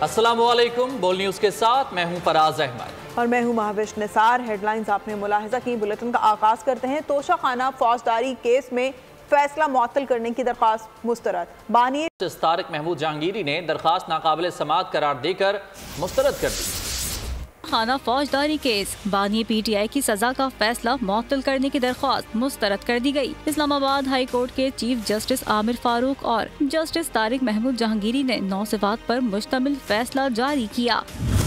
अस्सलामुअलैकुम, बोल न्यूज़ के साथ मैं हूं फराज अहमद और मैं हूं महाविश निसार। हेडलाइंस आपने मुलाहिजा की। बुलेटिन का आगाज करते हैं। तोशा खाना फौजदारी केस में फैसला मुअत्तल करने की दरख्वास्त मुस्तरद। बानी तारिक महमूद जहांगीरी ने दरख्वास्त नाकाबिल समाअत करार देकर मुस्तरद कर दी। खाना फौजदारी केस, बानी PTI की सजा का फैसला मुअत्तल करने की दरख्वास्त मुस्तरद कर दी गई। इस्लामाबाद हाई कोर्ट के चीफ जस्टिस आमिर फारूक और जस्टिस तारिक महमूद जहांगीरी ने 9 सिफात पर मुश्तमिल फैसला जारी किया।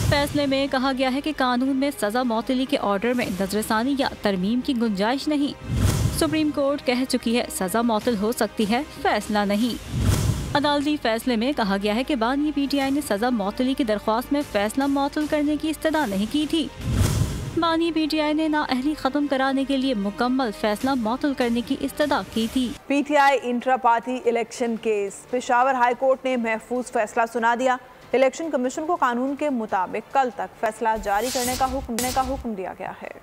फैसले में कहा गया है कि कानून में सजा मुअत्तली के ऑर्डर में नजरसानी या तरमीम की गुंजाइश नहीं। सुप्रीम कोर्ट कह चुकी है सजा मुअत्तल हो सकती है, फैसला नहीं। अदालती फैसले में कहा गया है कि बानी PTI ने सजा मुअत्तली की दरख्वास्त में फैसला मुअत्तल करने की इस्तदा नहीं की थी। बानी PTI ने नाअहली खत्म कराने के लिए मुकम्मल फैसला मुअत्तल करने की इस्तदा की थी। PTI intra party election case, Peshawar high court ने महफूज फैसला सुना दिया। इलेक्शन कमीशन को कानून के मुताबिक कल तक फैसला जारी करने का हुक्म दिया गया है।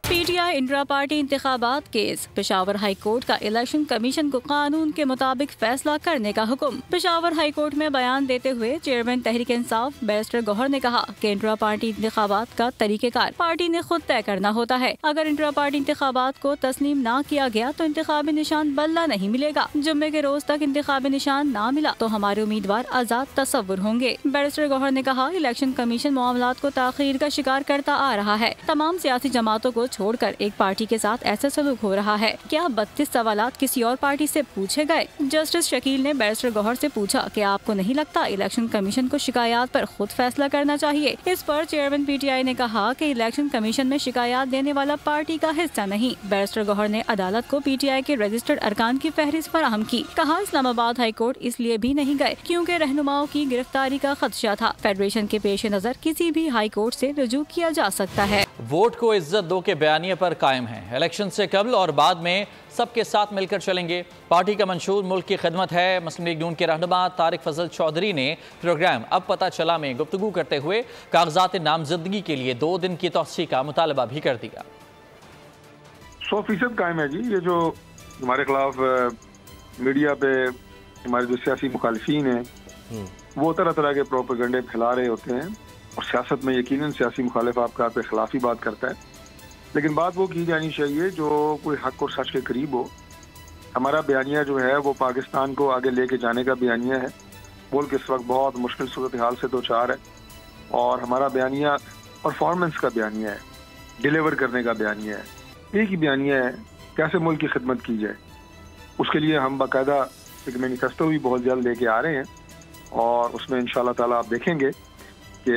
PTI इंट्रा पार्टी इंतखाबात केस, पेशावर हाई कोर्ट का इलेक्शन कमीशन को कानून के मुताबिक फैसला करने का हुक्म। पेशावर हाई कोर्ट में बयान देते हुए चेयरमैन तहरीक इंसाफ बैरिस्टर गौहर ने कहा कि इंट्रा पार्टी इंतखाबात का तरीकेकार पार्टी ने खुद तय करना होता है। अगर इंट्रा पार्टी इंतखाबात को तस्लीम न किया गया तो इंतखाबी निशान बल्ला नहीं मिलेगा। जुम्मे के रोज तक इंतखाबी निशान न मिला तो हमारे उम्मीदवार आजाद तस्वुर होंगे। बैरिस्टर गौहर ने कहा इलेक्शन कमीशन मामलात को ताखीर का शिकार करता आ रहा है। तमाम सियासी जमातों को छोड़कर एक पार्टी के साथ ऐसा सलूक हो रहा है। क्या 32 सवालात किसी और पार्टी से पूछे गए? जस्टिस शकील ने बैरिस्टर गौहर से पूछा कि आपको नहीं लगता इलेक्शन कमीशन को शिकायत पर खुद फैसला करना चाहिए? इस पर चेयरमैन PTI ने कहा कि इलेक्शन कमीशन में शिकायत देने वाला पार्टी का हिस्सा नहीं। बैरिस्टर गौहर ने अदालत को PTI के रजिस्टर्ड अरकान की फहरिस्त फराहम की। कहा इस्लामाबाद हाई कोर्ट इसलिए भी नहीं गए क्योंकि रहनुमाओं की गिरफ्तारी का खदशा था। फेडरेशन के पेश नजर किसी भी हाई कोर्ट से रुजू किया जा सकता है। वोट को इज्जत दो के बयानिए पर कायम है। इलेक्शन से कबल और बाद में सबके साथ मिलकर चलेंगे। पार्टी का मंशूर मुल्क की खिदमत है। मुस्लिम लीग नून के रहनुमा तारिक फजल चौधरी ने प्रोग्राम अब पता चला में गुफ्तगू करते हुए कागजात नामजदगी के लिए 2 दिन की तौसीह का मुतालबा भी कर दिया। 100% कायम है जी। ये जो हमारे खिलाफ मीडिया पे हमारे जो सियासी मुखालिफिन हैं वो तरह तरह के प्रोपेगेंडे फैला रहे होते हैं और सियासत में यकीनन सियासी मुखालिफ आपका आपके खिलाफ ही बात करता है, लेकिन बात वो की जानी चाहिए जो कोई हक और सच के करीब हो। हमारा बयानिया जो है वो पाकिस्तान को आगे लेके जाने का बयानिया है। मुल्क इस वक्त बहुत मुश्किल सूरत हाल से दो चार है और हमारा बयानिया परफॉर्मेंस का बयानिया है, डिलीवर करने का बयानिया है। एक ही बयानिया है कैसे मुल्क की खिदमत की जाए। उसके लिए हम बाकायदा एक मैनिफेस्टो भी बहुत जल्द लेके आ रहे हैं और उसमें इंशाल्लाह ताला आप देखेंगे कि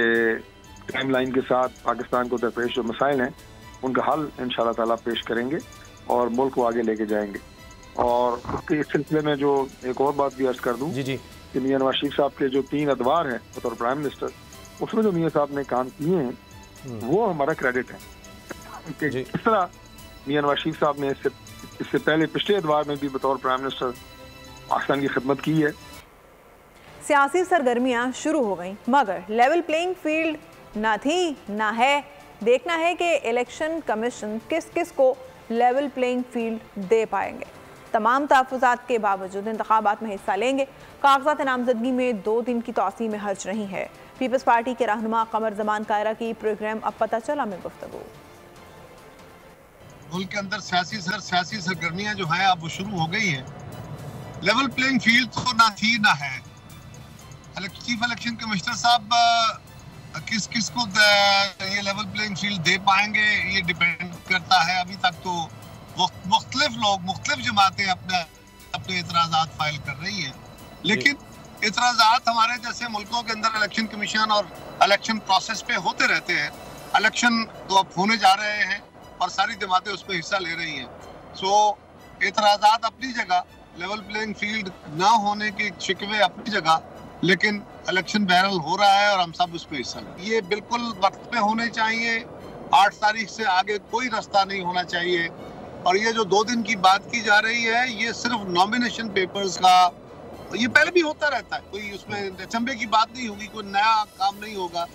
टाइमलाइन के साथ पाकिस्तान को दरपेश जो मसाइल हैं उनका हल इंशाल्लाह ताला पेश करेंगे और मुल्क को आगे लेके जाएंगे। और उसके इस सिलसिले में जो एक और बात भी अर्ज कर दूं कि मियां नवाज शरीफ साहब के जो 3 अदवार हैं बतौर प्राइम मिनिस्टर, उसमें जो मियां साहब ने काम किए हैं वो हमारा क्रेडिट है कि किस तरह मियां नवाज शरीफ साहब ने इससे पहले पिछले अदवार में भी बतौर प्राइम मिनिस्टर पाकिस्तान की खिदमत की है। सियासी सरगर्मियां शुरू हो गई मगर लेवल प्लेइंग फील्ड ना थी ना है। देखना है कि इलेक्शन कमीशन किस किस को लेवल प्लेइंग फील्ड दे पाएंगे। तमाम तहफ़्फ़ुज़ात के बावजूद इंतखाबात में हिस्सा लेंगे। कागजात नामजदगी में 2 दिन की तौसीह में हर्ज नहीं है। पीपल्स पार्टी के रहनुमा कमर जमान कायरा की प्रोग्राम अब पता चला में गुफ्तगू। मुल्क के अंदर सियासी सरगर्मियां जो है अब वो शुरू हो गई है। लेवल प्लेइंग फील्ड तो ना थी ना है। चीफ इलेक्शन कमिश्नर साहब किस किस को ये लेवल प्लेइंग फील्ड दे पाएंगे ये डिपेंड करता है। अभी तक तो मुख्तलिफ लोग मुख्तलिफ जमातें अपने एतराज़ात फाइल कर रही हैं, लेकिन एतराज़ात हमारे जैसे मुल्कों के अंदर इलेक्शन कमीशन और इलेक्शन प्रोसेस पे होते रहते हैं। इलेक्शन तो अब होने जा रहे हैं और सारी जमातें उसमें हिस्सा ले रही हैं। सो एतराज़ात अपनी जगह, लेवल प्लेइंग फील्ड ना होने के शिकवे अपनी जगह, लेकिन इलेक्शन बहरहाल हो रहा है और हम सब उसमें हिस्सा लें। ये बिल्कुल वक्त पे होने चाहिए। 8 तारीख से आगे कोई रास्ता नहीं होना चाहिए। और ये जो 2 दिन की बात की जा रही है ये सिर्फ नॉमिनेशन पेपर्स का, ये पहले भी होता रहता है। कोई उसमें चंबे की बात नहीं होगी, कोई नया काम नहीं होगा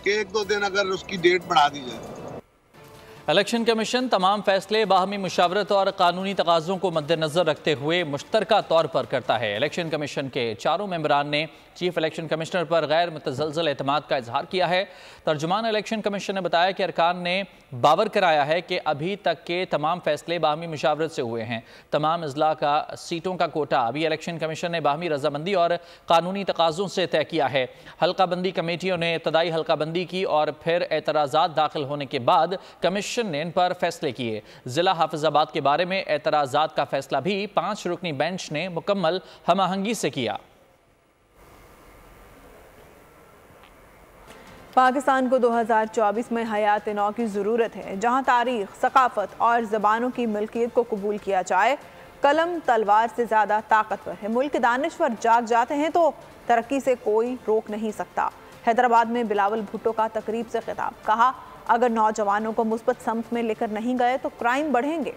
कि 1-2 दिन अगर उसकी डेट बढ़ा दी जाए। इलेक्शन कमीशन तमाम फैसले बाहमी मुशावरत और कानूनी तकाज़ों को मद्देनजर रखते हुए मुश्तरका तौर पर करता है। इलेक्शन कमीशन के चारों मेंबरान ने चीफ इलेक्शन कमिश्नर पर गैर मुतज़लज़ल एतमाद का इजहार किया है। तर्जुमान इलेक्शन कमीशन ने बताया कि अरकान ने बावर कराया है कि अभी तक के तमाम फैसले बाहमी मुशावरत से हुए हैं। तमाम अजला का सीटों का कोटा अभी इलेक्शन कमीशन ने बाहमी रजामंदी और कानूनी तकाज़ों से तय किया है। हल्का बंदी कमेटियों ने इब्तदाई हल्का बंदी की और फिर एतराज़ात दाखिल होने के बाद कमीशन ने इन पर फैसले किए। जिला हाफिजाबाद के बारे में एतराज़ात का फैसला भी 5 रुकनी बेंच ने मुकम्मल हमआहंगी से किया। पाकिस्तान को 2024 में हयात नौ की ज़रूरत है, जहां तारीख, सकाफत और ज़बानों की मिल्कियत को कबूल किया जाए। कलम तलवार से ज़्यादा ताकतवर है। मुल्क के दानिश्वर जाग जाते हैं तो तरक्की से कोई रोक नहीं सकता। हैदराबाद में बिलावल भुट्टो का तकरीब से खिताब, कहा अगर नौजवानों को मुस्बत समत में लेकर नहीं गए तो क्राइम बढ़ेंगे।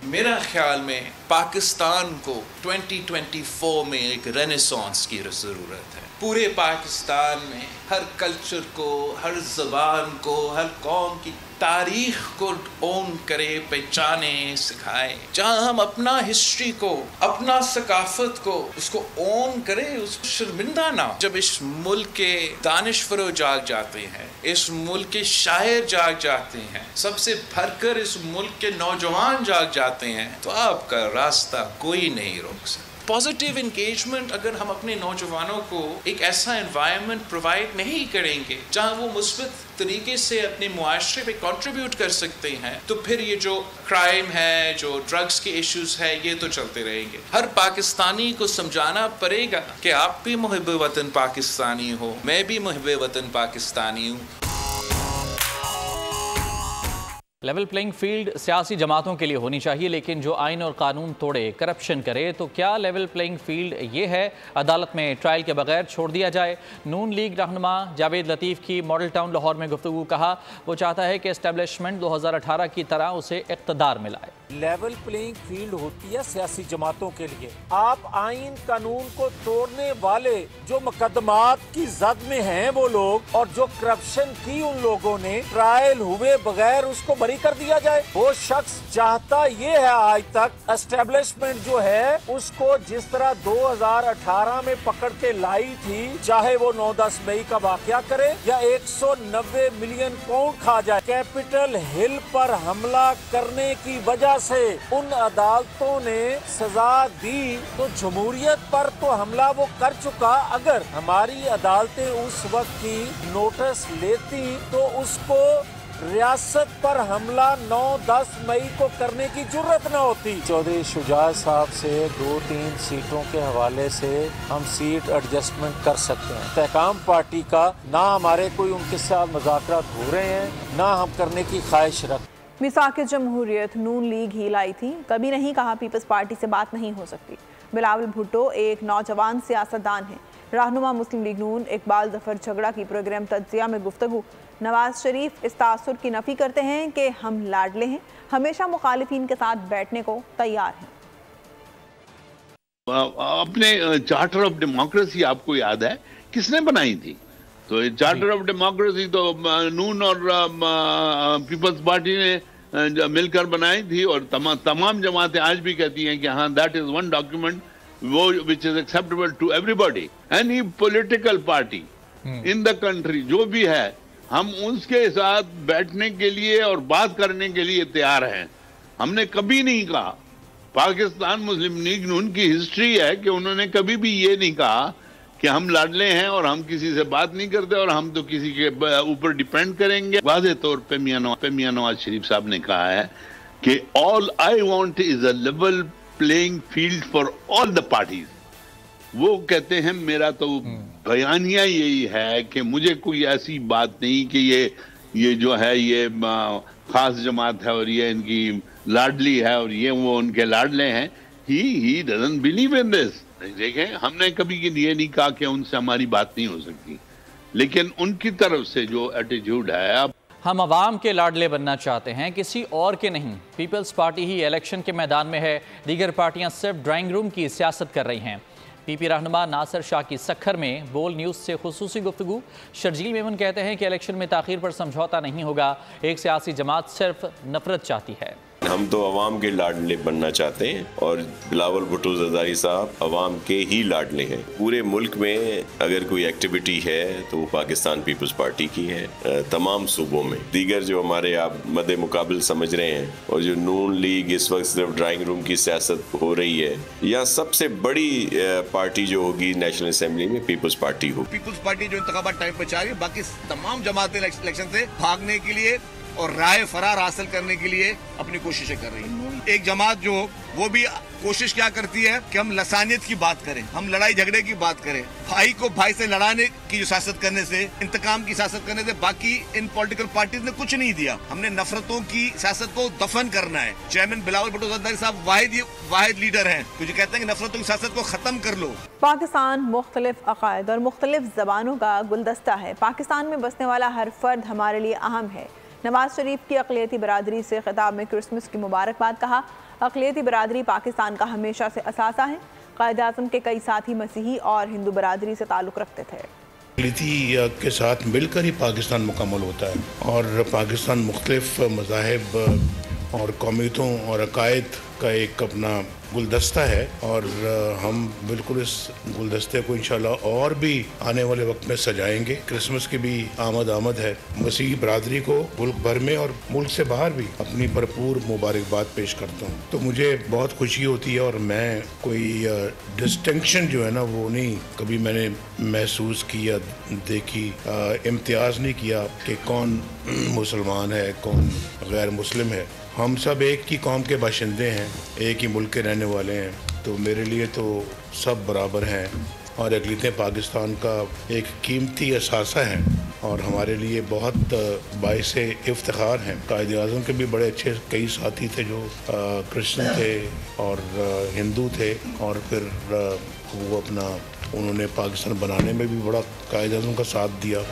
मेरा ख्याल में पाकिस्तान को 2024 में एक रेनेसांस की ज़रूरत है। पूरे पाकिस्तान में हर कल्चर को, हर ज़बान को, हर कौम की तारीख को ओन करे, पहचाने, सिखाए। जहाँ हम अपना हिस्ट्री को, अपना सकाफत को उसको ओन करें, उसको शर्मिंदा ना। जब इस मुल्क के दानिश्वर जाग जाते हैं, इस मुल्क के शायर जाग जाते हैं, सबसे भरकर इस मुल्क के नौजवान जाग जाते हैं, तो आपका रास्ता कोई नहीं रोक सकता। पॉजिटिव इंगेजमेंट अगर हम अपने नौजवानों को एक ऐसा एनवायरनमेंट प्रोवाइड नहीं करेंगे जहां वो मुस्बत तरीके से अपने मुआशरे पे कंट्रीब्यूट कर सकते हैं, तो फिर ये जो क्राइम है, जो ड्रग्स के इश्यूज है, ये तो चलते रहेंगे। हर पाकिस्तानी को समझाना पड़ेगा कि आप भी मुहिब वतन पाकिस्तानी हो, मैं भी मुहिब वतन पाकिस्तानी हूँ। लेवल प्लेइंग फील्ड सियासी जमातों के लिए होनी चाहिए, लेकिन जो आइन और कानून तोड़े, करप्शन करे, तो क्या लेवल प्लेइंग फील्ड ये है? अदालत में ट्रायल के बगैर छोड़ दिया जाए। नून लीग रहनुमा जावेद लतीफ़ की मॉडल टाउन लाहौर में गुफ्तगू, कहा वो चाहता है कि एस्टेब्लिशमेंट 2018 की तरह उसे इक़्तिदार मिलाए। लेवल प्लेइंग फील्ड होती है सियासी जमातों के लिए। आप आइन कानून को तोड़ने वाले जो मुकदमात की जद में हैं वो लोग, और जो करप्शन की उन लोगों ने, ट्रायल हुए बगैर उसको बरी कर दिया जाए। वो शख्स चाहता ये है, आज तक एस्टेब्लिशमेंट जो है उसको जिस तरह 2018 में पकड़ के लाई थी, चाहे वो 9-10 मई का वाकया करे या 190 मिलियन पाउंड खा जाए। कैपिटल हिल पर हमला करने की वजह से उन अदालतों ने सजा दी, तो जमहूरियत पर तो हमला वो कर चुका। अगर हमारी अदालतें उस वक्त की नोटिस लेती तो उसको रियासत पर हमला 9-10 मई को करने की जरूरत न होती। चौधरी शुजात साहब से 2-3 सीटों के हवाले से हम सीट एडजस्टमेंट कर सकते हैं। तहकाम पार्टी का ना हमारे कोई उनके साथ मुज़ाकरात हो रहे हैं, ना हम करने की ख्वाहिश रख। मिसाक जमहूरियत नून लीग ही लाई थी, कभी नहीं कहा पीपल्स पार्टी से बात नहीं हो सकती। बिलावल भुट्टो एक नौजवान सियासतदान हैं। रहनुमा मुस्लिम लीग नून इकबाल जफर झगड़ा की प्रोग्राम तज्जिया में गुफ्तगू, नवाज शरीफ इस तासुर की नफी करते हैं कि हम लाडले हैं, हमेशा मुखालिफिन के साथ बैठने को तैयार हैं। अपने चार्टर ऑफ डेमोक्रेसी आपको याद है किसने बनाई थी? तो चार्टर ऑफ डेमोक्रेसी तो नून और पीपल्स पार्टी ने मिलकर बनाई थी, और तमाम जमातें आज भी कहती हैं कि हाँ, दैट इज वन डॉक्यूमेंट वो which is acceptable to everybody, any political party in the country जो भी है, हम उसके साथ बैठने के लिए और बात करने के लिए तैयार हैं। हमने कभी नहीं कहा, पाकिस्तान मुस्लिम लीग नून की हिस्ट्री है कि उन्होंने कभी भी ये नहीं कहा कि हम लाडले हैं और हम किसी से बात नहीं करते और हम तो किसी के ऊपर डिपेंड करेंगे। वाज़े तौर पे मियां नवाज शरीफ साहब ने कहा है कि all I want is a level playing field for all the parties. वो कहते हैं मेरा तो बयानिया यही है कि मुझे कोई ऐसी बात नहीं कि ये जो है ये खास जमात है और ये इनकी लाडली है और ये वो उनके लाडले हैं। He doesn't believe in this. देखें, हमने कभी ये नहीं कहा कि उनसे हमारी बात नहीं हो सकती, लेकिन उनकी तरफ से जो एटीट्यूड है, अब हम अवाम के लाडले बनना चाहते हैं, किसी और के नहीं। पीपल्स पार्टी ही इलेक्शन के मैदान में है, दीगर पार्टियां सिर्फ ड्राइंग रूम की सियासत कर रही हैं। पीपी रहनुमा नासिर शाह की सखर में बोल न्यूज़ से खुसूसी गुफ्तगू। शर्जील मेमन कहते हैं कि इलेक्शन में ताखीर पर समझौता नहीं होगा, एक सियासी जमात सिर्फ नफरत चाहती है। हम तो अवाम के लाडले बनना चाहते हैं और बिलावल भुट्टो ज़रदारी साहब अवाम के ही लाडले हैं। पूरे मुल्क में अगर कोई एक्टिविटी है तो वो पाकिस्तान पीपल्स पार्टी की है। तमाम सूबों में दीगर जो हमारे आप मद्दे मुकाबिल समझ रहे हैं और जो नून लीग इस वक्त सिर्फ ड्राइंग रूम की सियासत हो रही है, या सबसे बड़ी पार्टी जो होगी नेशनल असेंबली में पीपल्स पार्टी होगी। पीपल्स पार्टी जो इंतखाबात टाइम पर चाह रही है, बाकी तमाम जमातें इलेक्शन से भागने के लिए और राय फरार हासिल करने के लिए अपनी कोशिशें कर रही है। एक जमात जो वो भी कोशिश क्या करती है कि हम लसानियत की बात करें, हम लड़ाई झगड़े की बात करें, भाई को भाई से लड़ाने की जो सियासत करने से, इंतकाम की सियासत करने से बाकी इन पॉलिटिकल पार्टीज ने कुछ नहीं दिया। हमने नफरतों की सियासत को दफन करना है। चेयरमैन बिलावल भुट्टो ज़रदारी साहब वाहिद लीडर हैं जो कहते हैं कि नफरतों की सियासत को खत्म कर लो। पाकिस्तान मुख्तलिफ अकायद और मुख्तलिफ ज़बानों का गुलदस्ता है। पाकिस्तान में बसने वाला हर फर्द हमारे लिए अहम है। नवाज शरीफ की अक़लियती बरादरी से खिताब में क्रिसमस की मुबारकबाद कहा। अक़लियती बरादरी पाकिस्तान का हमेशा से असासा है। क़ायद-ए-आज़म के कई साथी मसीही और हिंदू बरादरी से ताल्लुक़ रखते थे। अक़लियती के साथ मिलकर ही पाकिस्तान मुकम्मल होता है और पाकिस्तान मुख्तलिफ मज़ाहिब और कौमियतों और अकायद का एक अपना गुलदस्ता है और हम बिल्कुल इस गुलदस्ते को इंशाल्लाह और भी आने वाले वक्त में सजाएंगे। क्रिसमस की भी आमद है। मसीही बरादरी को मुल्क भर में और मुल्क से बाहर भी अपनी भरपूर मुबारकबाद पेश करता हूँ। तो मुझे बहुत खुशी होती है और मैं कोई डिस्टिंक्शन जो है ना वो नहीं कभी मैंने महसूस की या देखी, इम्तियाज़ नहीं किया कि कौन मुसलमान है कौन गैर मुस्लिम है। हम सब एक ही कौम के बाशिंदे हैं, एक ही मुल्क के रहने वाले हैं, तो मेरे लिए तो सब बराबर हैं और अक़लियतें पाकिस्तान का एक कीमती असासा है और हमारे लिए बहुत बाइसे इफ्तिखार हैं। क़ायद-ए-आज़म के भी बड़े अच्छे कई साथी थे जो क्रिश्चियन थे और हिंदू थे और फिर वो उन्होंने पाकिस्तान बनाने में भी बड़ा क़ायद-ए-आज़म का साथ दिया।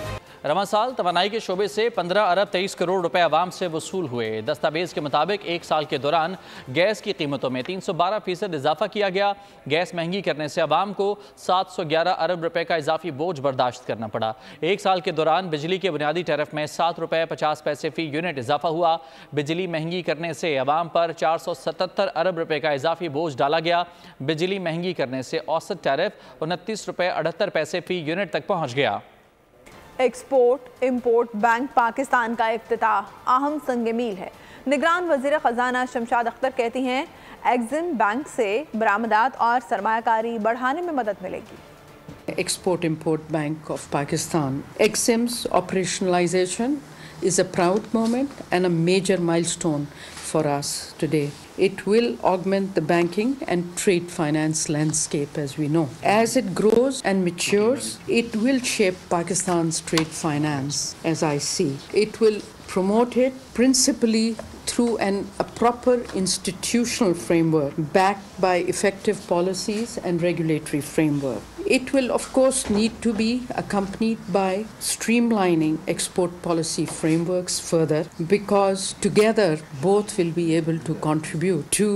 रवां साल तवानाई के शोबे से 15 अरब 23 करोड़ रुपए आवाम से वसूल हुए। दस्तावेज के मुताबिक एक साल के दौरान गैस की कीमतों में 312% इजाफा किया गया। गैस महंगी करने से आवाम को 711 अरब रुपए का इजाफी बोझ बर्दाश्त करना पड़ा। एक साल के दौरान बिजली के बुनियादी टैरिफ में 7 रुपये 50 पैसे फ़ी यूनिट इजाफा हुआ। बिजली महंगी करने से आवाम पर 477 अरब रुपए का इजाफी बोझ डाला गया। बिजली महंगी करने से औसत टैरिफ 29 रुपये 78 पैसे फ़ी यूनिट तक पहुँच गया। एक्सपोर्ट इंपोर्ट बैंक पाकिस्तान का इफ्तिताह अहम संग मील है। निगरान वज़ीर ख़जाना शमशाद अख्तर कहती हैं एक्जिम बैंक से बरामदात और सरमायाकारी बढ़ाने में मदद मिलेगी। Export import bank of Pakistan axioms operationalisation is a proud moment and a major milestone for us today. It will augment the banking and trade finance landscape as we know. As it grows and matures, it will shape Pakistan's trade finance as I see. It will promote it principally through a proper institutional framework backed by effective policies and regulatory framework. It will of course need to be accompanied by streamlining export policy frameworks further, because together both will be able to contribute to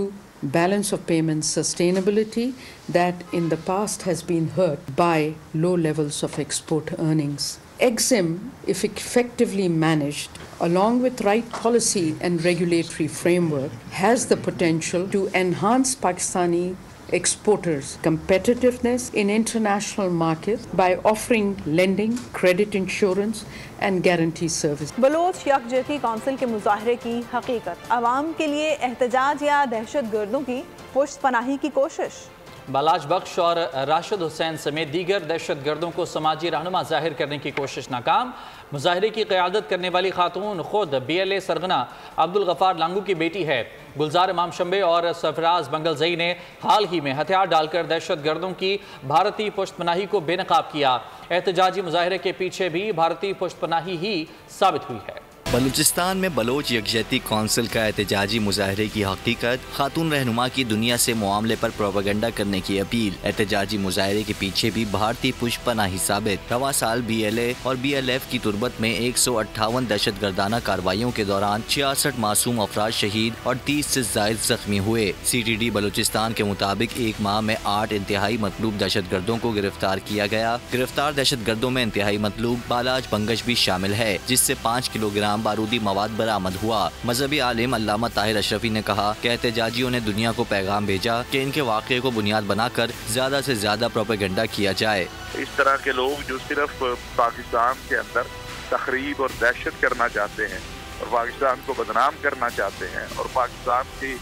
balance of payments sustainability that in the past has been hurt by low levels of export earnings. EXIM, if effectively managed, along with right policy and regulatory framework, has the potential to enhance Pakistani exporters' competitiveness in international markets by offering lending, credit insurance and guarantee service. Baloch यकजहती council के मुजाहरे की हकीकत, अवाम के लिए एहतजाज या दहशतगर्दों की पुष्टपनाही की कोशिश। बालाज बख्श और राशिद हुसैन समेत दीगर दहशत गर्दों को समाजी रहनुमा जाहिर करने की कोशिश नाकाम। मुजाहरे की क़यादत करने वाली खातून खुद BLA सरगना अब्दुल गफ़ार लांगू की बेटी है। गुलजार इमाम शंबे और सरफराज बंगलजई ने हाल ही में हथियार डालकर दहशत गर्दों की भारतीय पुष्टपनाही को बेनकाब किया। एहतजाजी मुजाहरे के पीछे भी भारतीय पुष्टपनाही ही साबित हुई है। बलूचिस्तान में बलोच यकजहती कौंसिल का एहतजाजी मुजाहरे की हकीकत, खातून रहनुमा की दुनिया से मामले पर प्रोपेगेंडा करने की अपील। एहतजाजी मुजाहरे के पीछे भी भारतीय पुष्पनाही साबित। रवां साल BLA और BLF की तुरबत में 158 दहशतगर्दाना कार्रवाइयों के दौरान 66 मासूम अफराद शहीद और 30 से ज्यादा जख्मी हुए। CTD बलूचिस्तान के मुताबिक एक माह में 8 इंतहाई मतलूब दहशतगर्दों को गिरफ्तार किया गया। गिरफ्तार दहशतगर्दों में इंतहाई मतलूब बालाज बंगश भी शामिल है, जिससे 5 किलोग्राम बारूदी मवाद बरामद हुआ। मजहबी आलिम अल्लामा ताहिर अशरफी ने कहा कि एहतजाजियों ने दुनिया को पैगाम भेजा कि इनके वाक़े को बुनियाद बनाकर ज्यादा से ज्यादा प्रोपेगेंडा किया जाए। इस तरह के लोग जो सिर्फ पाकिस्तान के अंदर तखरीब और दहशत करना चाहते हैं और पाकिस्तान को बदनाम करना चाहते हैं और पाकिस्तान की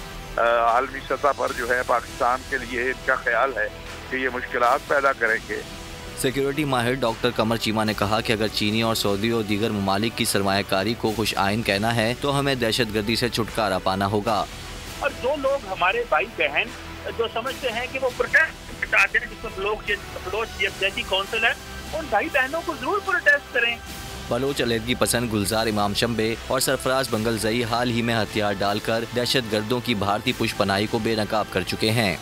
आलमी सतह पर जो है पाकिस्तान के लिए इनका ख्याल है कि ये मुश्किलात पैदा करेंगे। सिक्योरिटी माहिर डॉक्टर कमर चीमा ने कहा कि अगर चीनी और सऊदी और दीगर ममालिक की सरमायाकारी को खुश आइन कहना है तो हमें दहशतगर्दी से छुटकारा पाना होगा। और जो लोग हमारे भाई बहन जो समझते हैं कि वो प्रोटेस्ट चाहते हैं, जिसमें बलोच यकजहती कौंसिल है, उन भाई बहनों को जरूर प्रोटेस्ट करें। बलोच अलहदगी पसंद गुलजार इमाम शंबे और सरफराज बंगलजई हाल ही में हथियार डालकर दहशतगर्दों की भारतीय पुष्पनाही को बेनकाब कर चुके हैं।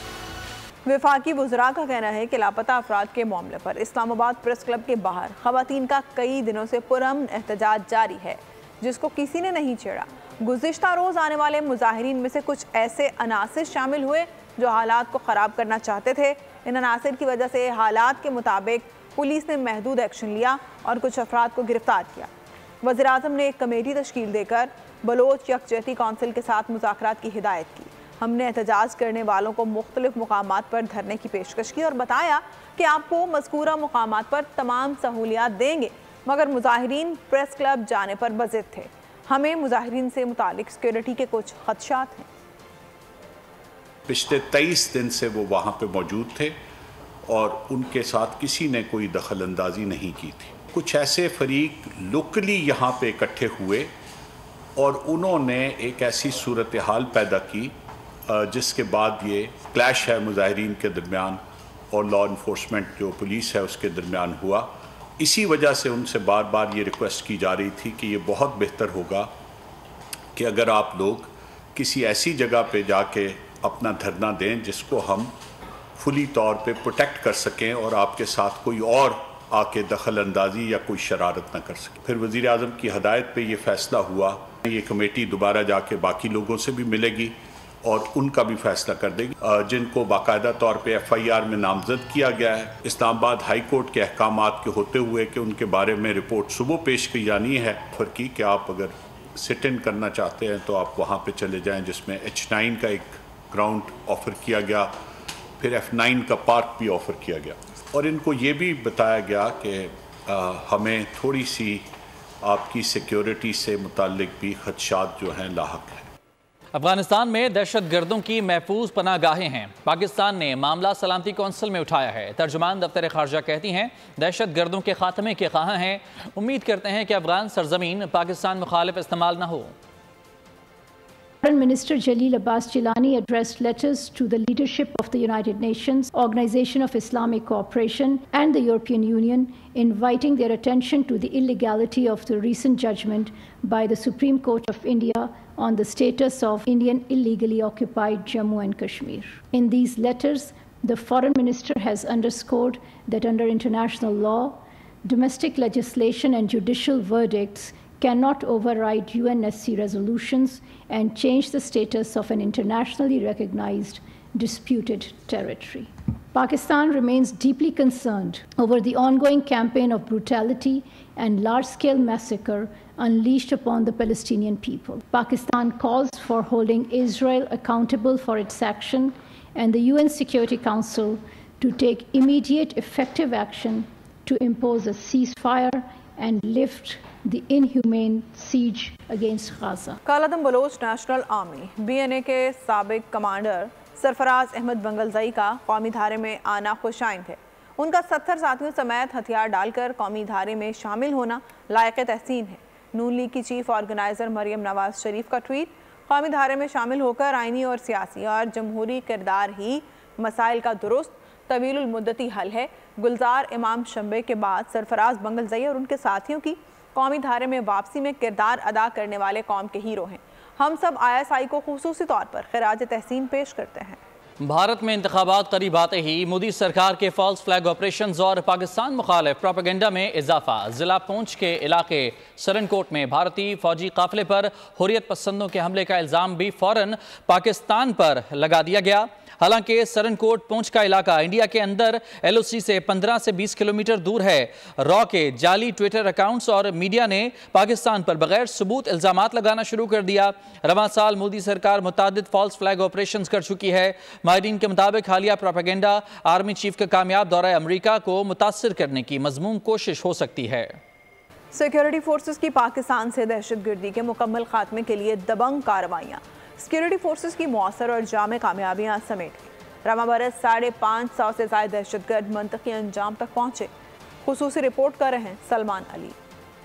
वफाकी वुज़रा का कहना है कि लापता अफराद के मामले पर इस्लामाबाद प्रेस क्लब के बाहर ख़वातीन का कई दिनों से पुरअमन एहतजाज जारी है, जिसको किसी ने नहीं छेड़ा। गुज़िश्ता रोज़ आने वाले मुजाहिरीन में से कुछ ऐसे अनासिर शामिल हुए जो हालात को ख़राब करना चाहते थे। इन अनासिर की वजह से हालात के मुताबिक पुलिस ने महदूद एक्शन लिया और कुछ अफराद को गिरफ्तार किया। वज़ीर-ए-आज़म ने एक कमेटी तश्कील देकर बलोच यकजहती कौंसिल के साथ मुज़ाकरात की हिदायत की। हमने एहतजाज करने वालों को मुख्तलिफ मुकामात पर धरने की पेशकश की और बताया कि आपको मज़कूरा मुकामात पर तमाम सहूलियात देंगे, मगर मुजाहिरीन प्रेस क्लब जाने पर बज़िद थे। हमें मुजाहिरीन से मुतालिक सिक्योरिटी के कुछ खदशात हैं। पिछले 23 दिन से वो वहाँ पे मौजूद थे और उनके साथ किसी ने कोई दखल अंदाजी नहीं की थी। कुछ ऐसे फरीक लोकली यहाँ पे इकट्ठे हुए और उन्होंने एक ऐसी सूरत हाल पैदा की जिसके बाद ये क्लैश है मुजाहिरीन के दरमियान और लॉ इन्फोर्समेंट जो पुलिस है उसके दरमियान हुआ। इसी वजह से उनसे बार बार ये रिक्वेस्ट की जा रही थी कि ये बहुत बेहतर होगा कि अगर आप लोग किसी ऐसी जगह पे जाके अपना धरना दें जिसको हम फुली तौर पे प्रोटेक्ट कर सकें और आपके साथ कोई और आके दखल अंदाजी या कोई शरारत ना कर सके। फिर वज़ीर आज़म की हदायत पे ये फ़ैसला हुआ। ये कमेटी दोबारा जाके बाकी लोगों से भी मिलेगी और उनका भी फैसला कर देगी। जिनको बाकायदा तौर पे FIR में नामजद किया गया है, इस्लामाबाद हाई कोर्ट के अहकामात के होते हुए कि उनके बारे में रिपोर्ट सुबह पेश की जानी है। फिर की कि आप अगर सिट इन करना चाहते हैं तो आप वहाँ पे चले जाएं, जिसमें H9 का एक ग्राउंड ऑफ़र किया गया, फिर F9 का पार्क भी ऑफ़र किया गया और इनको ये भी बताया गया कि हमें थोड़ी सी आपकी सिक्योरिटी से मुताल्लिक भी खदशात जो हैं लाहक हैं। अफगानिस्तान में दहशतगर्दों की महफूज पनाहगाहें हैं। पाकिस्तान ने मामला सलामती कौंसिल में उठाया है। तर्जुमान दफ्तर खारजा कहती हैं दहशतगर्दों के खात्मे के ख्वाह हैं। उम्मीद करते हैं कि अफगान सरजमीन पाकिस्तान मुखालिफ इस्तेमाल न हो। Foreign Minister Jalil Abbas Gilani addressed letters to the leadership of the United Nations, Organization of Islamic Cooperation, and the European Union, inviting their attention to the illegality of the recent judgment by the Supreme Court of India on the status of Indian illegally occupied Jammu and Kashmir. In these letters, the Foreign Minister has underscored that under international law, domestic legislation and judicial verdicts cannot override UNSC resolutions and change the status of an internationally recognized disputed territory. Pakistan remains deeply concerned over the ongoing campaign of brutality and large-scale massacre unleashed upon the Palestinian people. Pakistan calls for holding Israel accountable for its action and the UN Security Council to take immediate effective action to impose a ceasefire and lift the inhumane siege against Gaza. कालादम Baloch national army BNA के साबिक commander Sarfaraz Ahmad Bangulzai का कौमी धारे में आना खुशाइंद है। उनका 70 साथियों समेत हथियार डालकर कौमी धारे में शामिल होना लायक तहसीन है। नून लीग की चीफ ऑर्गेनाइजर मरियम नवाज शरीफ का ट्वीट, कौमी धारे में शामिल होकर आइनी और सियासी और जमहूरी किरदार ही मसाइल का दुरुस्त तवीलुल मुद्दती हल है। गुलजार इमाम शंबे के बाद सरफराज बंगलजई और उनके साथियों की कौमी धारे में वापसी में किरदार अदा करने वाले कौम के हीरो हैं। हम सब ISI को खुसूसी तौर पर खिराज तहसीन पेश करते हैं। भारत में इंतखाबात करीब आते ही मोदी सरकार के फॉल्स फ्लैग ऑपरेशंस और पाकिस्तान मुखालिफ प्रोपेगेंडा में इजाफा। जिला पूंछ के इलाके सरनकोट में भारतीय फौजी काफिले पर हुर्रियत पसंदों के हमले का इल्ज़ाम भी फौरन पाकिस्तान पर लगा दिया गया। हालांकि सरनकोट पूंछ का इलाका इंडिया के अंदर LOC से 15 से 20 किलोमीटर दूर है। रॉ के जाली ट्विटर अकाउंट्स और मीडिया ने पाकिस्तान पर बगैर सबूत इल्जामात लगाना शुरू कर दिया। रवां साल मोदी सरकार मुतादिद फॉल्स फ्लैग ऑपरेशंस कर चुकी है। माहिरीन के मुताबिक हालिया प्रोपेगेंडा आर्मी चीफ का कामयाब दौरा अमरीका को मुतासर करने की मजमूम कोशिश हो सकती है। सिक्योरिटी फोर्सेस की पाकिस्तान से दहशतगर्दी के मुकम्मल खात्मे के लिए दबंग कार्रवाइयाँ। सिक्योरिटी फोर्सेस की मौसर और जामे कामयाबियाँ समेट रवां बरस 550 से ज़ायद दहशतगर्द मंतकी अंजाम तक पहुँचे। खुसूसी रिपोर्ट कर रहे हैं सलमान अली।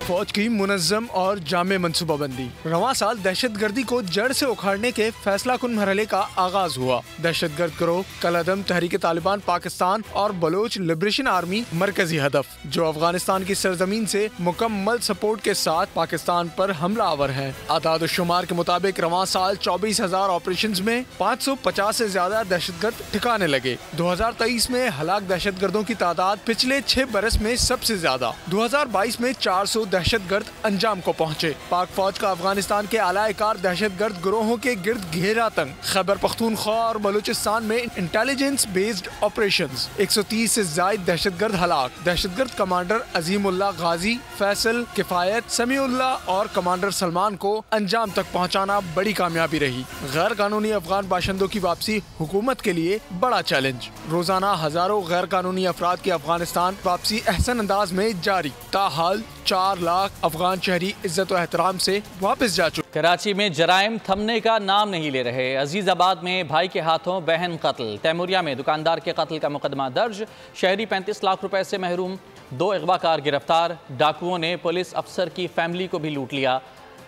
फौज की मुनज़्ज़म और जामे मनसूबाबंदी। रवां साल दहशतगर्दी को जड़ से उखाड़ने के फैसला कुन मरहले का आगाज हुआ। दहशतगर्द गिरोह कलअदम तहरीक तालिबान पाकिस्तान और बलोच लिबरेशन आर्मी मरकजी हदफ, जो अफगानिस्तान की सरजमीन से मुकम्मल सपोर्ट के साथ पाकिस्तान पर हमला आवर है। आदाद शुमार के मुताबिक रवां साल 24,000 ऑपरेशंस में 550 से ज्यादा दहशतगर्द ठिकाने लगे। 2023 में हलाक दहशतगर्दों की तादाद पिछले 6 बरस में सबसे ज्यादा। 2022 में 400 दहशतगर्द अंजाम को पहुंचे। पाक फौज का अफगानिस्तान के आलाकार दहशतगर्द गिरोहों के गिर्द घेरा तंग। खैबर पख्तूनख्वा और बलूचिस्तान में इंटेलिजेंस बेस्ड ऑपरेशंस। 130 से ज्यादा दहशतगर्द हलाक। दहशतगर्द कमांडर अजीमुल्लाह गाजी, फैसल, किफायत, समीउल्लाह और कमांडर सलमान को अंजाम तक पहुँचाना बड़ी कामयाबी रही। गैर कानूनी अफगान बाशिंदों की वापसी हुकूमत के लिए बड़ा चैलेंज। रोजाना हजारों गैर कानूनी अफराद की अफगानिस्तान वापसी अहसन अंदाज में जारी। ताहाल 4 लाख अफगान शहरी इज्जत व एहतराम से वापस जा चुके। कराची में जराइम थमने का नाम नहीं ले रहे। अजीजाबाद में भाई के हाथों बहन कत्ल। तैमूरिया में दुकानदार के कत्ल का मुकदमा दर्ज। शहरी 35 लाख रुपए से महरूम। 2 अगवाकार गिरफ्तार। डाकुओं ने पुलिस अफसर की फैमिली को भी लूट लिया।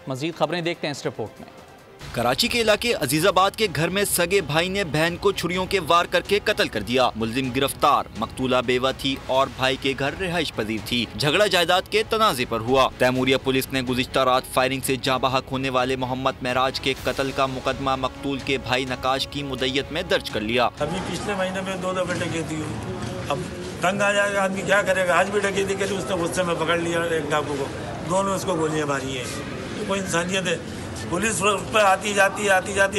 मजीद खबरें देखते हैं इस रिपोर्ट में। कराची के इलाके अजीजाबाद के घर में सगे भाई ने बहन को छुरियों के वार करके कत्ल कर दिया। मुलजिम गिरफ्तार। मकतूला बेवा थी और भाई के घर रिहाइश पजीर थी। झगड़ा जायदाद के तनाजे पर हुआ। तैमूरिया पुलिस ने गुज़िश्ता रात फायरिंग से जाँ बहक होने वाले मोहम्मद महराज के कत्ल का मुकदमा मकतूल के भाई नकाश की मुद्दत में दर्ज कर लिया। अभी पिछले महीने में 2 दफे डकैती हुई। अब तंग आ जाएगा आदमी, क्या करेगा। आज भी डकैती के लिए उसने गुस्से में पकड़ लिया एक डाकू को। दोनों उसको गोलियां मारी है। तो कोई इंसानियत है। पुलिस पर आती जाती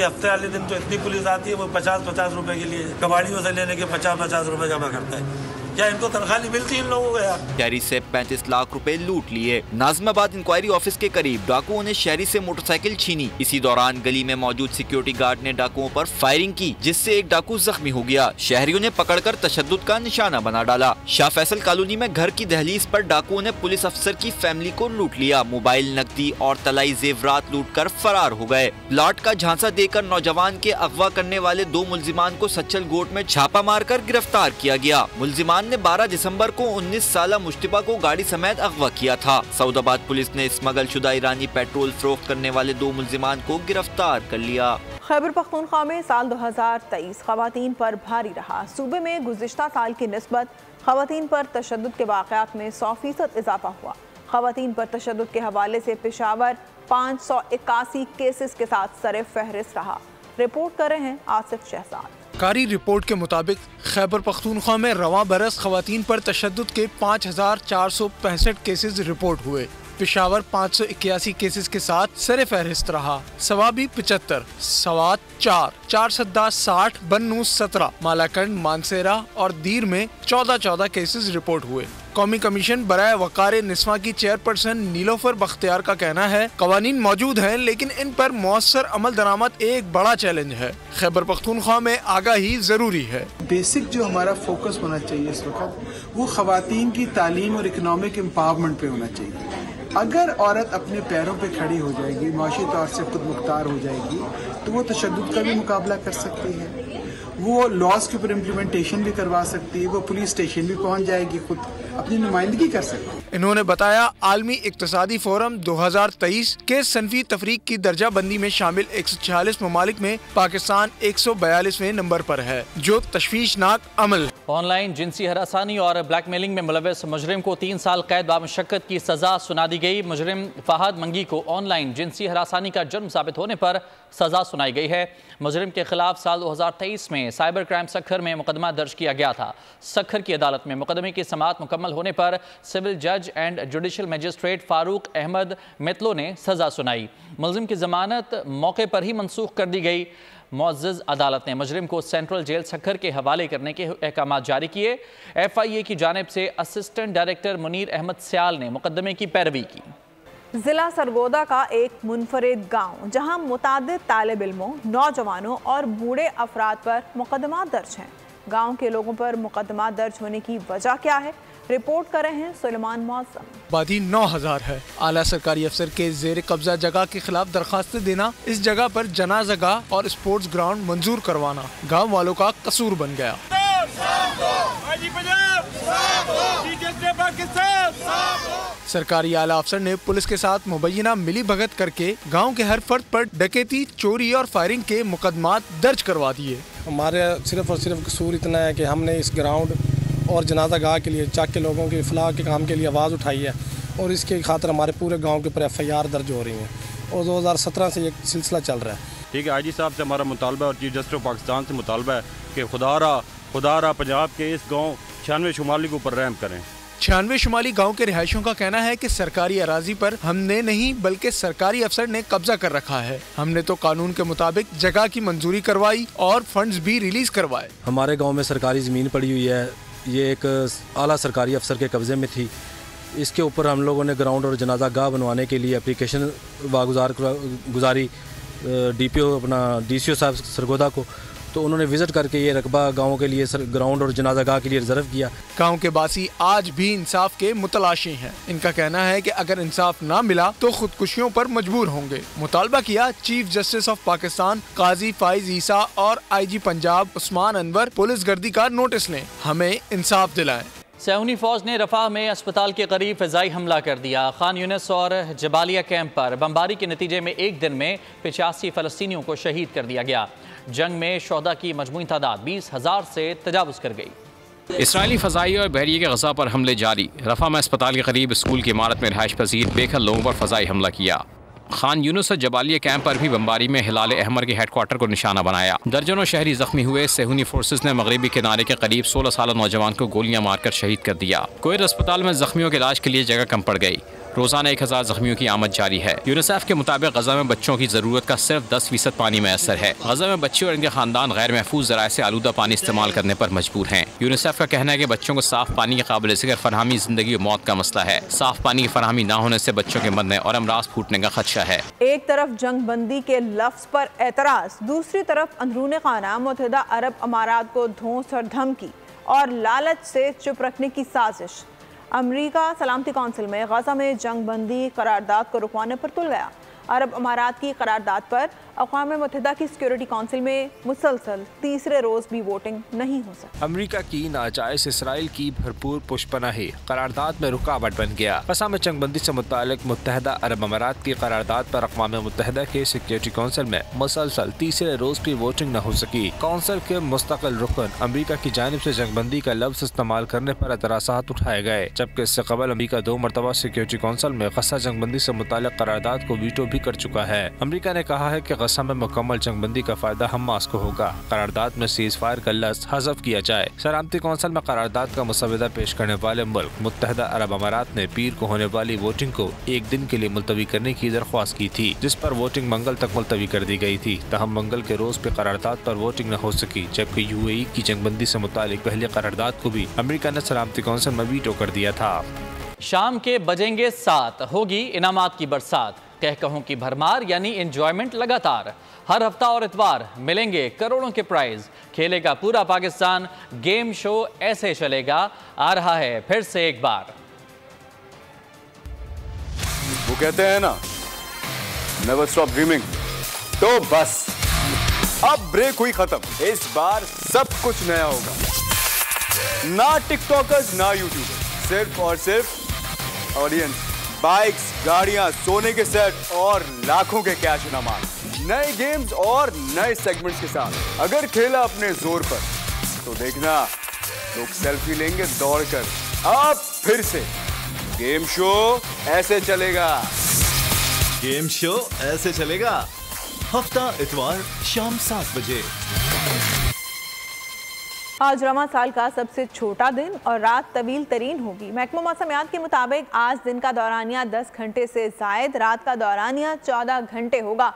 हफ्ते वाले दिन तो इतनी पुलिस आती है, वो 50-50 रुपए के लिए कबाड़ियों से लेने के 50-50 रुपए जमा करता है। क्या इनको तनख्वाह नहीं मिलती इन लोगों को यार। शहरी से 35 लाख रुपए लूट लिए। नाज़िमाबाद इंक्वायरी ऑफिस के करीब डाकुओं ने शहरी से मोटरसाइकिल छीनी। इसी दौरान गली में मौजूद सिक्योरिटी गार्ड ने डाकुओं पर फायरिंग की, जिससे एक डाकू जख्मी हो गया। शहरियों ने पकड़कर तशद्दुद का निशाना बना डाला। शाह फैसल कॉलोनी में घर की दहलीज पर डाकुओं ने पुलिस अफसर की फैमिली को लूट लिया। मोबाइल, नकदी और तलाई जेवरात लूट कर फरार हो गए। प्लाट का झांसा देकर नौजवान के अगवा करने वाले 2 मुलजिमान को सच्चल गोट में छापा मारकर गिरफ्तार किया गया। मुलजिमान ने 12 दिसंबर को 19 साला मुश्तिबा को गाड़ी समेत अगवा किया था। सऊदाबाद पुलिस ने स्मगल शुदा ईरानी पेट्रोल फरोख्त करने वाले 2 मुलजिमान को गिरफ्तार कर लिया। खैबर पख्तूनख्वा में साल 2023 खवातीन पर भारी रहा। सूबे में गुज़िश्ता साल की निस्बत खवातीन पर तशद्दुद के वाक़यात में 100% इजाफा हुआ। खवातीन पर तशद्दुद के हवाले से पेशावर 581 केसेस के साथ सरे फहरिस्त रहा। रिपोर्ट कर रहे हैं आसिफ शहजाद। कारी रिपोर्ट के मुताबिक खैबर पख्तूनख्वा में रवां बरस खवातीन पर तशद्दुद के 5465 केसेस रिपोर्ट हुए। पेशावर 581 केसेस के साथ सरे फहरिस्त रहा। सवाबी 75, सवात 4, चारसद्दा 60, बन्नू 17, मालाकंड, मानसेरा और दीर में 14 केसेस रिपोर्ट हुए। कौमी कमीशन बराए वक़ार निस्वा की चेयरपर्सन नीलोफर बख्तियार का कहना है, कवानीन मौजूद हैं लेकिन इन पर मौसर अमल दरामद एक बड़ा चैलेंज है। खैबर पख्तूनख्वा में आगाही जरूरी है। बेसिक जो हमारा फोकस होना चाहिए इस वक्त वो खवातीन की तालीम और इकनॉमिक एम्पावरमेंट पे होना चाहिए। अगर औरत अपने पैरों पे खड़ी हो जाएगी, माशी तौर से खुद मुख्तार हो जाएगी, तो वो तशद्दुद का भी मुकाबला कर सकती है। वो लॉज के ऊपर इम्प्लीमेंटेशन भी करवा सकती है, वो पुलिस स्टेशन भी पहुंच जाएगी, खुद अपनी नुमाइंदगी कर सकती है। इन्होंने बताया आलमी इक्तिसादी फोरम 2023 के सनफी तफरीक की दर्जा बंदी में शामिल 146 ममालिक में पाकिस्तान 142वें नंबर पर है, जो तशवीशनाक अमल। ऑनलाइन जिनसी हरासानी और ब्लैकमेलिंग में मुलव्वस मुजरिम को 3 साल कैद बामुशक्कत की सजा सुना दी गई। मुजरिम फहद मंगी को ऑनलाइन जिनसी हरासानी का जुर्म साबित होने पर सजा सुनाई गई है। मुजरिम के खिलाफ साल 2023 में साइबर क्राइम सखर में मुकदमा दर्ज किया गया था। सखर की अदालत में मुकदमे की समाअत मुकम्मल होने पर सिविल जज and judicial magistrate Farooq Ahmed Mitlo ने सजा सुनाई। मुलजिम की जमानत मौके पर ही मनसूख कर दी गई। मुअज़्ज़ज़ अदालत ने मुजरिम को सेंट्रल जेल सखर के हवाले करने के अहकाम जारी किए। FIA की जानिब से असिस्टेंट डायरेक्टर मुनीर अहमद स्याल ने मुकदमे की पैरवी की। जिला सरगोदा का एक मुनफरिद गांव जहां मुतादिद तालिब इल्मों, नौजवानों और बूढ़े अफराद पर मुकदमा दर्ज हैं। गांव के लोगों पर मुकदमा दर्ज होने की वजह क्या है, रिपोर्ट कर रहे हैं सुलेमान मौसम। आबादी 9000 है। आला सरकारी अफसर के जेर कब्जा जगह के खिलाफ दरखास्त देना, इस जगह पर जनाजगाह और स्पोर्ट्स ग्राउंड मंजूर करवाना गाँव वालों का कसूर बन गया। सरकारी आला अफसर ने पुलिस के साथ मुबैना मिली भगत करके गांव के हर फर्द पर डकैती, चोरी और फायरिंग के मुकदमात दर्ज करवा दिए। हमारे सिर्फ और सिर्फ कसूर इतना है कि हमने इस ग्राउंड और जनाजा गाह के लिए चक के लोगों के फलाह के काम के लिए आवाज़ उठाई है और इसके खातिर हमारे पूरे गाँव के ऊपर FIR दर्ज हो रही हैं और 2017 से ये सिलसिला चल रहा है। ठीक है, IG साहब से हमारा मुतालबा और चीफ जस्टिस ऑफ पाकिस्तान से मुतालबा है कि खुदारा पंजाब के इस गाँव 96 शुमाली के ऊपर रहम करें। 96 शुमाली गांव के रिहायशियों का कहना है कि सरकारी अराजी पर हमने नहीं बल्कि सरकारी अफसर ने कब्जा कर रखा है। हमने तो कानून के मुताबिक जगह की मंजूरी करवाई और फंड्स भी रिलीज करवाए। हमारे गांव में सरकारी ज़मीन पड़ी हुई है, ये एक आला सरकारी अफसर के कब्जे में थी। इसके ऊपर हम लोगों ने ग्राउंड और जनाजा गाह बनवाने के लिए एप्लीकेशन गुजारी DPO अपना DCO साहब सरगोदा को, तो उन्होंने विजिट करके ये रकबा गाँव के लिए ग्राउंड और जनाजा गाह के लिए रिजर्व किया। गाँव के बासी आज भी इंसाफ के मुतलाशी हैं। इनका कहना है कि अगर इंसाफ ना मिला तो खुदकुशियों पर मजबूर होंगे। मुतालबा किया चीफ जस्टिस ऑफ पाकिस्तान काजी फाइज ईसा और IG पंजाब उस्मान अनवर पुलिस गर्दी का नोटिस लें, हमें इंसाफ दिलाएं। सैहूनी फौज ने रफा में अस्पताल के करीब फ़िज़ाई हमला कर दिया। खान यूनिस और जबालिया कैंप पर बमबारी के नतीजे में एक दिन में 85 फ़लस्तीनियों को शहीद कर दिया गया। जंग में शोहदा की मजमूई तादाद 20,000 से तजावुज़ कर गई। इसराइली फ़ज़ाई और बहरिए के गज़ा पर हमले जारी। रफा में अस्पताल के करीब स्कूल की इमारत में रिहाइश पजीर बेघर लोगों पर फ़ज़ाई हमला किया। खान यूनुस और जबालिया कैंप पर भी बमबारी में हिलाल अहमर के हेडक्वार्टर को निशाना बनाया। दर्जनों शहरी जख्मी हुए। सेहूनी फोर्सेस ने मगरबी किनारे के करीब 16 साल नौजवान को गोलियां मारकर शहीद कर दिया। कोयर अस्पताल में जख्मियों के इलाज के लिए जगह कम पड़ गई। रोजाना 1000 जख्मियों की आमद जारी है। यूनिसेफ के मुताबिक गजा में बच्चों की जरूरत का सिर्फ 10% पानी मैसर है। गजा में बच्चे और इनके खानदान गैर महफूज ज़राए से आलूदा पानी इस्तेमाल करने पर मजबूर हैं। यूनिसेफ का कहना है कि बच्चों को साफ पानी के काबिल ज़िक्र फरहमी जिंदगी और मौत का मसला है। साफ पानी की फरहमी न होने से बच्चों के मरने और अमराज फूटने का खदशा है। एक तरफ जंग बंदी के लफ्ज पर एतराज, दूसरी तरफ अंदरूनी खाना मुत्तहिदा अरब अमारात को धौंस और धमकी और लालच से चुप रखने की साजिश। अमेरिका सलामती कौंसिल में गजा में जंग बंदी करारदाद को रुकवाने पर तुल गया। अरब अमारात की करारदाद पर अक़वाम मुत्तहिदा की सिक्योरिटी काउंसिल में मुसलसल तीसरे रोज भी वोटिंग नहीं हो सकती। अमेरिका की नाजायज इसराइल की भरपूर पुष्पनाही करारदाद में रुकावट बन गया। गजा में जंगबंदी से मुतालिक मुत्तहिदा अरब अमारात की करारदाद पर अक़वाम मुत्तहिदा के सिक्योरिटी काउंसिल में मुसलसल तीसरे रोज भी वोटिंग न हो सकी। काउंसिल के मुस्तकिल रुकन अमेरिका की जानिब से जंगबंदी का लफ्ज इस्तेमाल करने पर एतराज़ात उठाए गए, जबकि इससे कबल अमेरिका 2 मरतबा सिक्योरिटी काउंसिल में गजा जंगबंदी से मुतालिक करारदाद को वीटो कर चुका है। अमेरिका ने कहा है कि गजा में मुकम्मल जंगबंदी का फायदा हमास को होगा। करारदाद में सीज फायर का लफ्ज़ हज़फ किया जाए। सलामती कौंसिल में करारदाद का मुसवदा पेश करने वाले मुल्क मुत्तहिदा अरब अमारात ने पीर को होने वाली वोटिंग को एक दिन के लिए मुलतवी करने की दरख्वास्त की थी, जिस पर वोटिंग मंगल तक मुलतवी कर दी गई थी। तहम मंगल के रोज पे करारदाद पर वोटिंग न हो सकी, जबकि UAE की जंगबंदी से मुतालिक पहले करारदाद को भी अमेरिका ने सलामती कौंसिल में वीटो कर दिया था। शाम के बजेंगे 7, होगी इनामात की बरसात। कहकहों की भरमार यानी एंजॉयमेंट लगातार। हर हफ्ता और इतवार मिलेंगे करोड़ों के प्राइज। खेलेगा पूरा पाकिस्तान। गेम शो ऐसे चलेगा। आ रहा है फिर से एक बार। वो कहते हैं ना, नेवर स्टॉप ड्रीमिंग। तो बस अब ब्रेक हुई खत्म। इस बार सब कुछ नया होगा। ना टिकटॉकर्स ना यूट्यूबर्स, सिर्फ और सिर्फ ऑडियंस, बाइक्स, गाड़ियां, सोने के सेट और लाखों के कैश इनामात, नए गेम्स और नए सेगमेंट्स के साथ। अगर खेला अपने जोर पर तो देखना लोग सेल्फी लेंगे दौड़कर। अब फिर से गेम शो ऐसे चलेगा। गेम शो ऐसे चलेगा, हफ्ता इतवार शाम 7 बजे। आज रवां साल का सबसे छोटा दिन और रात तवील तरीन होगी। महकमा मौसमियात के मुताबिक आज दिन का दौरानिया 10 घंटे से जायद, रात का दौरानिया 14 घंटे होगा।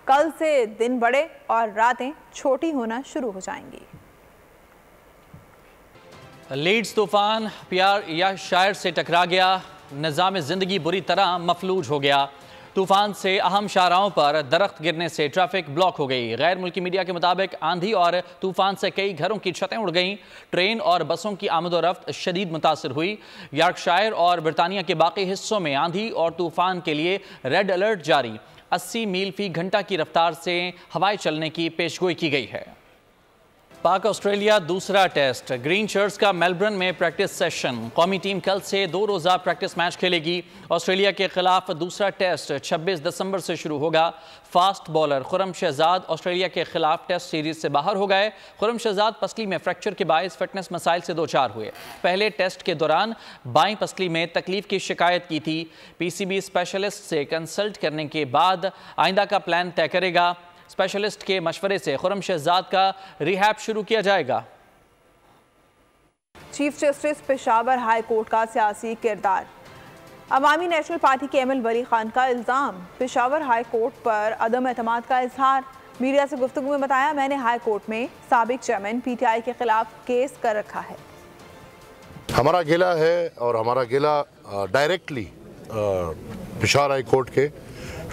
कल से दिन बड़े और रातें छोटी होना शुरू हो जाएंगी। लीड्स तूफान प्यार या शायर से टकरा गया, निज़ाम ज़िंदगी बुरी तरह मफलूज हो गया। तूफान से अहम शाहराहों पर दरख्त गिरने से ट्रैफिक ब्लॉक हो गई। गैर मुल्की मीडिया के मुताबिक आंधी और तूफान से कई घरों की छतें उड़ गईं। ट्रेन और बसों की आमदोरफ्त शदीद मुतासर हुई। यॉर्कशायर और बरतानिया के बाकी हिस्सों में आंधी और तूफान के लिए रेड अलर्ट जारी। 80 मील फी घंटा की रफ्तार से हवाएं चलने की पेशगोई की गई है। पाक ऑस्ट्रेलिया दूसरा टेस्ट, ग्रीन शर्ट्स का मेलबर्न में प्रैक्टिस सेशन। कौमी टीम कल से 2 रोज़ा प्रैक्टिस मैच खेलेगी। ऑस्ट्रेलिया के खिलाफ दूसरा टेस्ट 26 दिसंबर से शुरू होगा। Fast bowler Khurram Shahzad Australia के खिलाफ टेस्ट सीरीज से बाहर हो गए। खुर्रम शहजाद पसली में फ्रैक्चर के बायस फिटनेस मसाइल से 2-4 हुए। पहले टेस्ट के दौरान बाईं पसली में तकलीफ की शिकायत की थी। PCB स्पेशलिस्ट से कंसल्ट करने के बाद आइंदा का प्लान तय करेगा। स्पेशलिस्ट के मशवरे से खुर्रम शहजाद का रिहैब शुरू किया जाएगा। Chief justice Peshawar high court का सियासी किरदार। अवामी नेशनल पार्टी के ML वली खान का इल्ज़ाम, पेशावर हाई कोर्ट पर अदम एतमाद का इजहार। मीडिया से गुफ्तगू में बताया, मैंने हाई कोर्ट में साबिक चेयरमैन PTI के खिलाफ केस कर रखा है। हमारा गिला है और हमारा गिला डायरेक्टली पेशावर हाई कोर्ट के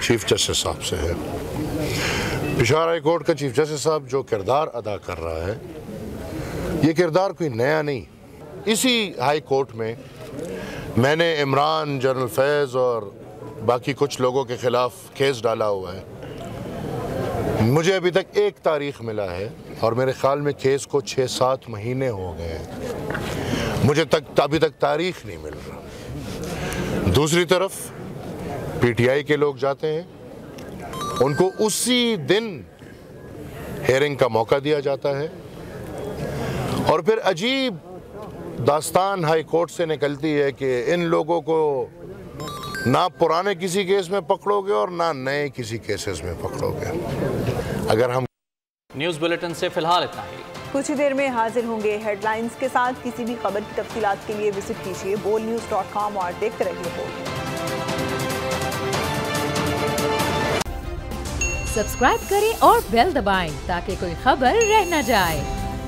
चीफ जस्टिस साहब से है। पेशावर हाई कोर्ट का चीफ जस्टिस साहब जो किरदार अदा कर रहा है, ये किरदार कोई नया नहीं। इसी हाई कोर्ट में मैंने इमरान, जनरल फैज़ और बाकी कुछ लोगों के खिलाफ केस डाला हुआ है। मुझे अभी तक एक तारीख मिला है और मेरे ख्याल में केस को 6-7 महीने हो गए हैं। मुझे अभी तक तारीख नहीं मिल रहा। दूसरी तरफ PTI के लोग जाते हैं, उनको उसी दिन हेयरिंग का मौका दिया जाता है और फिर अजीब दास्तान हाई कोर्ट से निकलती है कि इन लोगों को ना पुराने किसी केस में पकड़ोगे और ना नए किसी केसेस में पकड़ोगे। अगर हम न्यूज़ बुलेटिन से फिलहाल इतना ही। कुछ ही देर में हाजिर होंगे हेडलाइंस के साथ। किसी भी खबर की तफसीलात के लिए विजिट कीजिए bolnews.com और देखते रहिए बोल। सब्सक्राइब करें और बेल दबाएं ताकि कोई खबर रह न जाए।